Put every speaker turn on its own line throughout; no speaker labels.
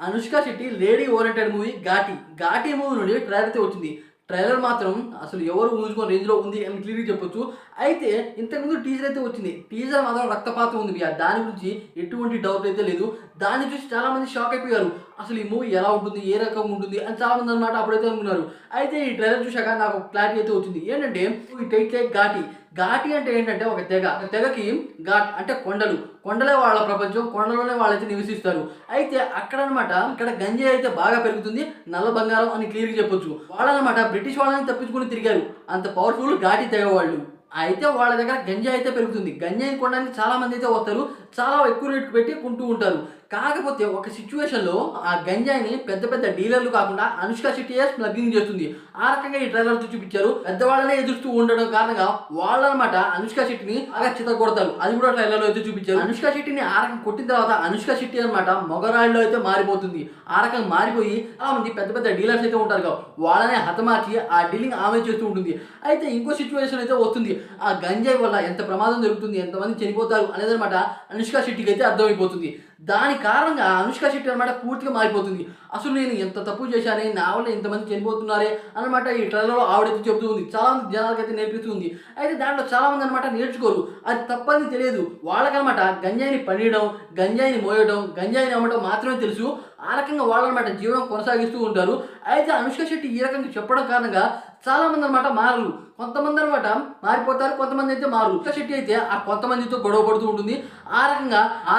Anushka Shetty lady oriented movie 'Ghaati'. 'Ghaati' movie నుండి trailer అయితే వచ్చింది. ట్రైలర్ మాత్రం అసలు ఎవరు ఊహించుకోని రేంజ్‌లో ఉంది అని క్లియర్‌గా చెప్పొచ్చు. అయితే ఇంతకుముందు టీజర్ అయితే వచ్చింది. టీజర్ మాత్రం రక్తపాతం ఉంది భయ్యా. దాని గురించి ఎటువంటి డౌట్ అయితే లేదు. దాన్ని చూసి చాలామంది షాక్ అయిపోయారు. అసలు ఈ మూవీ ఎలా ఉంటుంది? ఏ రకంగా ఉంటుంది? అని చాలామంది అన్నమాట అప్పుడైతే అనుకున్నారు. అయితే ఈ ట్రైలర్ చూశాక నాకు క్లారిటీ అయితే వచ్చింది. ఏంటంటే ఈ టైటిలే 'ఘాటి'. ఘాటి అంటే ఏంటంటే ఒక తెగ. ఒక తెగకి ఘాట్ అంటే కొండలు. కొండలే వాళ్ళ ప్రపంచం. కొండలోనే వాళ్ళైతే నివసిస్తారు. అయితే అక్కడనమాట ఇక్కడ గంజాయి అయితే బాగా పెరుగుతుంది. నల్ల బంగారం అని క్లియర్‌గా చెప్పొచ్చు. వాళ్ళనమాట బ్రిటిష్ వాళ్ళని తప్పించుకొని తిరిగారు. అంత పవర్‌ఫుల్ ఘాటి తెగ వాళ్ళు. అయితే వాళ్ళ దగ్గర గంజాయి అయితే పెరుగుతుంది. గంజాయిని కొనడానికి చాలా మంది అయితే వస్తారు. చాలా ఎక్కువ రేట్‌కి పెట్టి కొంటూ ఉంటారు. కాకపోతే ఒక సిట్యుయేషన్‌లో ఆ గంజాయిని పెద్ద పెద్ద డీలర్లు కాకుండా అనుష్క శెట్టియే స్మగ్లింగ్ చేస్తుంది. ఆ రకంగా ఈ ట్రైలర్‌తో చూపించారు. పెద్దవాళ్ళనే ఎదురుస్తూ ఉండడం కారణంగా వాళ్ళనమాట అనుష్క శెట్టిని బాగా చితగొడతారు. అది కూడా ట్రైలర్‌లో అయితే చూపించారు. అనుష్క శెట్టిని ఆ రకంగా కొట్టిన తర్వాత అనుష్క శెట్టి అనమాట మొగరాయిలో అయితే మారిపోతుంది. ఆ రకంగా మారిపోయి చాలా మంది పెద్ద పెద్ద డీలర్స్ అయితే ఉంటారు కదా! వాళ్ళనే హతమార్చి ఆ డీలింగ్ ఆమె చేస్తూ ఉంటుంది. అయితే ఇంకో సిట్యుయేషన్ అయితే వస్తుంది. ఆ గంజాయి వల్ల ఎంత ప్రమాదం జరుగుతుంది, ఎంతమంది చనిపోతారు అనేదనమాట అనుష్క శెట్టికి అయితే అర్థమైపోతుంది. దాని కారణంగా అనుష్క శెట్టి అనమాట పూర్తిగా మారిపోతుంది. అసలు నేను ఎంత తప్పు చేశానే, నా వల్ల ఇంతమంది చనిపోతున్నారే అనమాట ఈ ట్రైలర్‌లో ఆవిడైతే చెప్తూ ఉంది. చాలా మంది జనాలకైతే నేర్పిస్తూ ఉంది. అయితే దాంట్లో చాలామంది అనమాట నేర్చుకోరు. అది తప్పని తెలియదు. వాళ్ళకనమాట గంజాయిని పడేయడం, గంజాయిని మోయడం, గంజాయిని అమ్మడం మాత్రమే తెలుసు. ఆ రకంగా వాళ్ళనమాట జీవనం కొనసాగిస్తూ ఉంటారు. అయితే అనుష్క శెట్టి ఈ రకంగా చెప్పడం కారణంగా చాలామంది అనమాట మారరు. కొంతమంది అనమాట మారిపోతారు. కొంతమంది అయితే మారరు. అనుష్క శెట్టి అయితే ఆ కొంతమందితో గొడవ పడుతూ ఉంటుంది. ఆ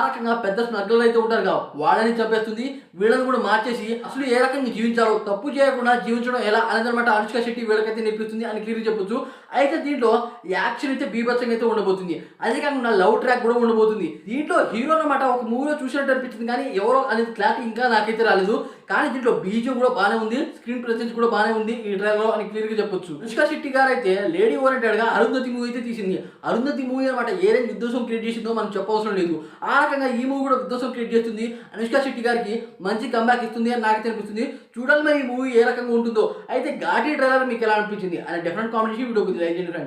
రకంగా పెద్ద స్మగ్లర్లు అయితే ఉంటారు కదా! వాళ్ళని చంపేస్తుంది. వీళ్ళని కూడా మార్చేసి అసలు ఏ రకంగా జీవించాలో, తప్పు చేయకుండా జీవించడం ఎలా అనేదనమాట అనుష్క శెట్టి వీళ్ళకైతే నేర్పిస్తుంది అని క్లియర్‌గా చెప్పొచ్చు. అయితే దీంట్లో యాక్షన్ అయితే బీభత్సంగా అయితే ఉండబోతుంది. అదే కాకుండా లవ్ ట్రాక్ కూడా ఉండబోతుంది. దీంట్లో హీరో అనమాట ఒక మూవీలో చూసినట్టు అనిపించింది కానీ ఎవరో అనేది క్లారిటీ ఇంకా నాకైతే రాలేదు. కానీ దీంట్లో బీజీఎం కూడా బానే ఉంది. స్క్రీన్ ప్రెజెన్స్ కూడా బానే ఉంది ఈ ట్రైలర్‌లో అని క్లియర్‌గా చెప్పొచ్చు. అనుష్క శెట్టి గారైతే లేడీ ఓరియంటెడ్‌గా 'అరుంధతి' మూవీ అయితే తీసింది. 'అరుంధతి' మూవీ అనమాట ఏ రేంజ్ విధ్వంసం క్రియేట్ చేసిందో మనం చెప్పవసరం లేదు. ఆ రకంగా ఈ మూవీ కూడా విధ్వంసం క్రియేట్ చేస్తుంది. అనుష్క శెట్టి గారికి మంచి కమ్‌బ్యాక్ ఇస్తుంది అని నాకైతే అనిపిస్తుంది. చూడాలి మరి ఈ మూవీ ఏ రకంగా ఉంటుందో. అయితే 'ఘాటి' ట్రైలర్ మీకు ఎలా అనిపించింది? అనే డెఫినెట్ కామెంట్ చేసి వీడియోకి లైక్ చేయండి ఫ్రెండ్స్.